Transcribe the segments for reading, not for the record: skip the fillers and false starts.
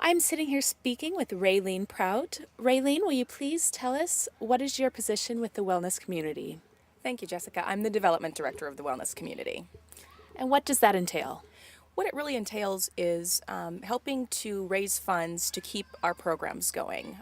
I'm sitting here speaking with Raylene Prout. Raylene, will you please tell us what is your position with the wellness community Thank you, Jessica. I'm the development director of the wellness community. and what does that entail? What it really entails is helping to raise funds to keep our programs going.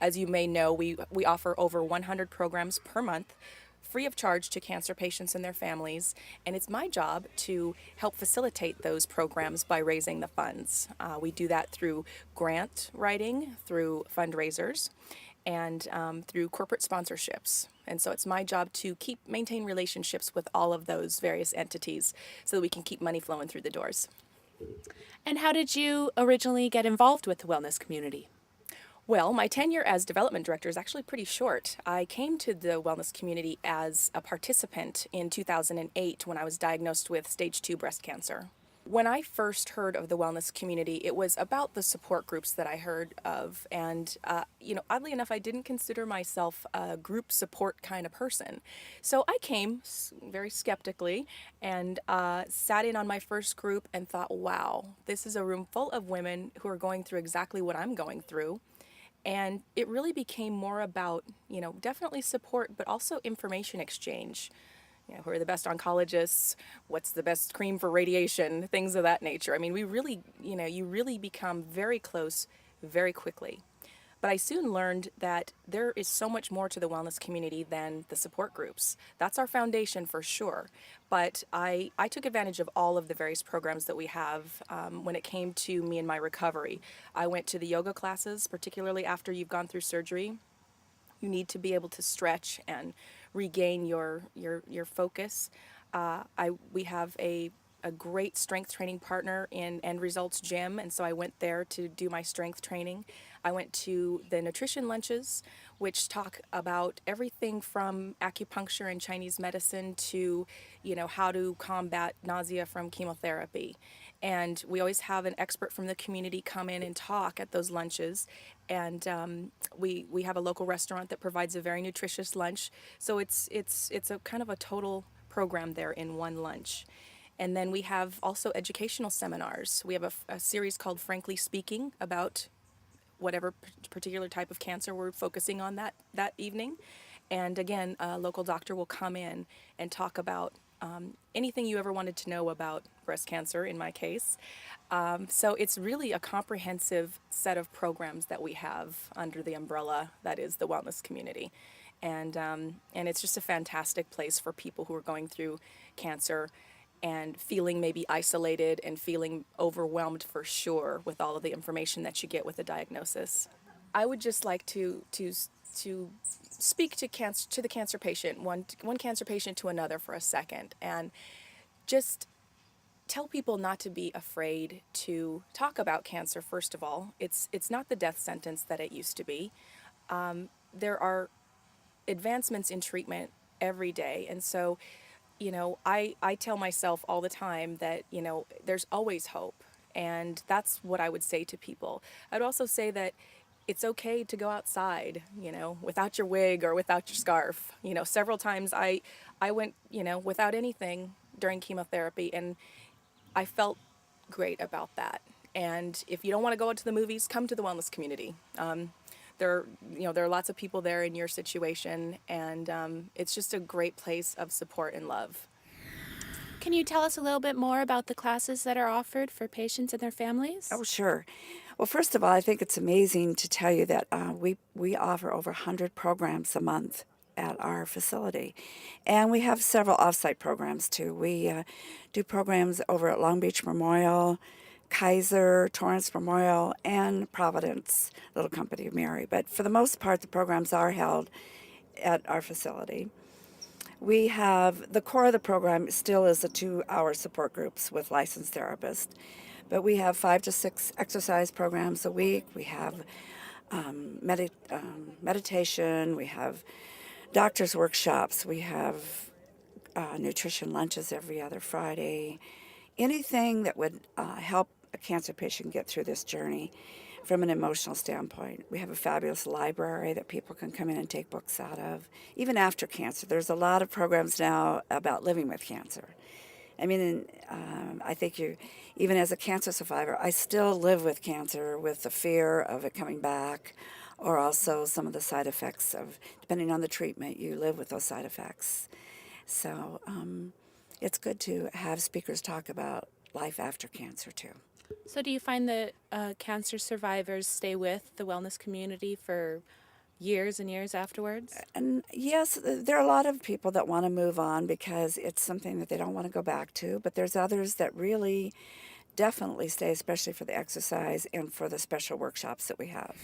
As you may know, we offer over 100 programs per month, free of charge to cancer patients and their families, and it's my job to help facilitate those programs by raising the funds. We do that through grant writing, through fundraisers, and through corporate sponsorships. And so it's my job to maintain relationships with all of those various entities so that we can keep money flowing through the doors. And how did you originally get involved with the wellness community? Well, my tenure as development director is actually pretty short. I came to the wellness community as a participant in 2008 when I was diagnosed with stage 2 breast cancer. When I first heard of the wellness community, it was about the support groups that I heard of. And, oddly enough, I didn't consider myself a group support kind of person. So I came very skeptically and sat in on my first group and thought, wow, this is a room full of women who are going through exactly what I'm going through. And it really became more about, definitely support, but also information exchange. Who are the best oncologists? What's the best cream for radiation? Things of that nature. I mean, we really, you really become very close very quickly. But I soon learned that there is so much more to the wellness community than the support groups. That's our foundation for sure. But I took advantage of all of the various programs that we have when it came to me and my recovery. I went to the yoga classes, particularly after you've gone through surgery. You need to be able to stretch and regain your focus. We have a great strength training partner in End Results Gym, and so I went there to do my strength training. I went to the nutrition lunches, which talk about everything from acupuncture and Chinese medicine to, how to combat nausea from chemotherapy. And we always have an expert from the community come in and talk at those lunches. And we have a local restaurant that provides a very nutritious lunch. So it's a kind of a total program there in one lunch. And then we have also educational seminars. We have a series called Frankly Speaking about whatever particular type of cancer we're focusing on that evening. And again, a local doctor will come in and talk about anything you ever wanted to know about breast cancer, in my case. So it's really a comprehensive set of programs that we have under the umbrella that is the wellness community. And it's just a fantastic place for people who are going through cancer and feeling maybe isolated and feeling overwhelmed for sure with all of the information that you get with a diagnosis. I would just like to speak to the cancer patient, one cancer patient to another for a second, and just tell people not to be afraid to talk about cancer. First of all, it's not the death sentence that it used to be. There are advancements in treatment every day, and so I tell myself all the time that, there's always hope. And that's what I would say to people. I'd also say that it's okay to go outside, without your wig or without your scarf. Several times I went, without anything during chemotherapy, and I felt great about that. And if you don't want to go out to the movies, come to the wellness community. There, there are lots of people there in your situation, and it's just a great place of support and love. Can you tell us a little bit more about the classes that are offered for patients and their Oh, families? sure. Well, first of all, I think it's amazing to tell you that we offer over 100 programs a month at our facility. And we have several offsite programs too. We do programs over at Long Beach Memorial, Kaiser, Torrance Memorial, and Providence, Little Company of Mary. But for the most part, the programs are held at our facility. We have the core of the program still is the 2-hour support groups with licensed therapists, but we have 5 to 6 exercise programs a week. We have meditation. We have doctors' workshops. We have nutrition lunches every other Friday. Anything that would help a cancer patient get through this journey from an emotional standpoint. We have a fabulous library that people can come in and take books out of. Even after cancer, there's a lot of programs now about living with cancer. I mean, I think you, even as a cancer survivor, I still live with cancer, with the fear of it coming back, or also some of the side effects of, depending on the treatment, you live with those side effects. So it's good to have speakers talk about life after cancer too. So, do you find that cancer survivors stay with the wellness community for years and years afterwards? And yes, there are a lot of people that want to move on because it's something that they don't want to go back to, but there's others that really definitely stay, especially for the exercise and for the special workshops that we have.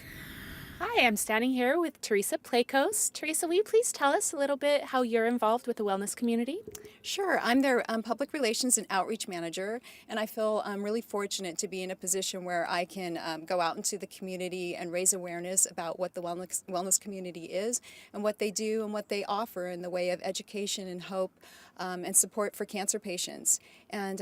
Hi, I'm standing here with Teresa Plakos. Teresa, will you please tell us a little bit how you're involved with the wellness community? Sure. I'm their public relations and outreach manager, and I feel really fortunate to be in a position where I can go out into the community and raise awareness about what the wellness community is and what they do and what they offer in the way of education and hope and support for cancer patients. And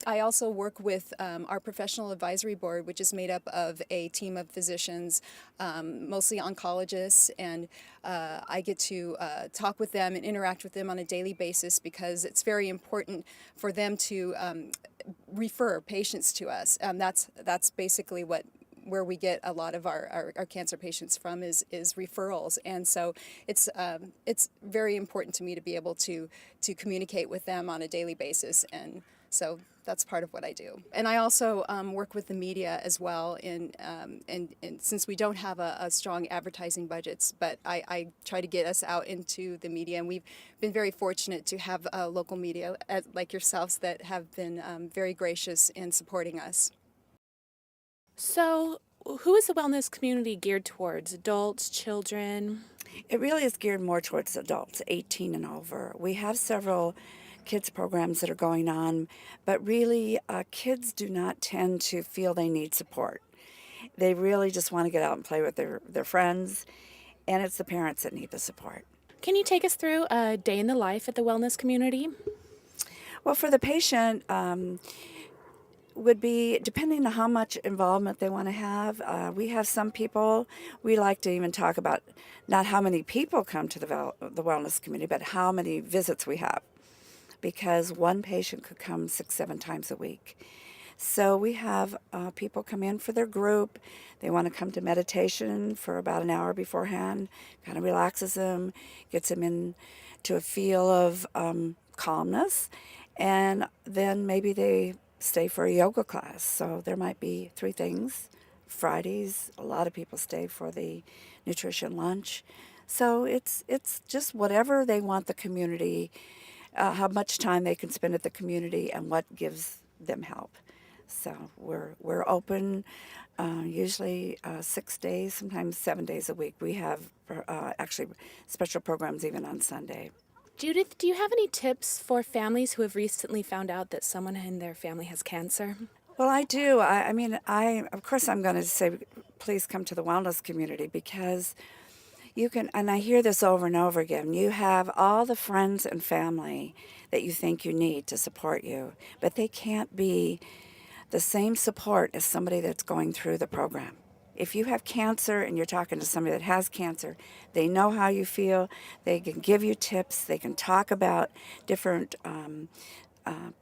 I also work with our professional advisory board, which is made up of a team of physicians, mostly oncologists, and I get to talk with them and interact with them on a daily basis because it's very important for them to refer patients to us. That's basically where we get a lot of our cancer patients from is referrals, and so it's very important to me to be able to communicate with them on a daily basis, and so that's part of what I do. And I also work with the media as well, and since we don't have a strong advertising budgets, but I try to get us out into the media, and we've been very fortunate to have local media like yourselves that have been very gracious in supporting us. So, who is the wellness community geared towards? Adults, children? It really is geared more towards adults, 18 and over. We have several kids programs that are going on, but really kids do not tend to feel they need support. They really just want to get out and play with their friends, and it's the parents that need the support. Can you take us through a day in the life at the wellness community? Well, for the patient, would be depending on how much involvement they want to have. We have some people, we like to even talk about not how many people come to the wellness community, but how many visits we have, because one patient could come 6-7 times a week. So we have people come in for their group. They want to come to meditation for about an hour beforehand, kind of relaxes them, gets them into a feel of calmness, and then maybe they stay for a yoga class. So there might be 3 things. Fridays, a lot of people stay for the nutrition lunch. So it's just whatever they want the community, how much time they can spend at the community, and what gives them help. So we're open usually 6 days, sometimes 7 days a week. We have actually special programs even on Sunday. Judith, do you have any tips for families who have recently found out that someone in their family has cancer? Well, I do. I mean, of course I'm going to say, please come to the wellness community, because you can, and I hear this over and over again, you have all the friends and family that you think you need to support you, but they can't be the same support as somebody that's going through the program. If you have cancer and you're talking to somebody that has cancer, they know how you feel, they can give you tips, they can talk about different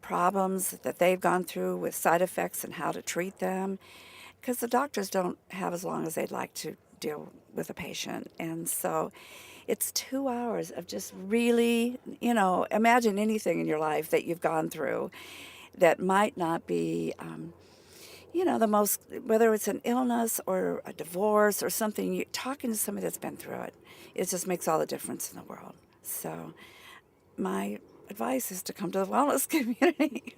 problems that they've gone through with side effects and how to treat them, because the doctors don't have as long as they'd like to deal with a patient. And so it's 2 hours of just really, imagine anything in your life that you've gone through that might not be the most, whether it's an illness or a divorce or something, you're talking to somebody that's been through it. It just makes all the difference in the world. So my advice is to come to the wellness community.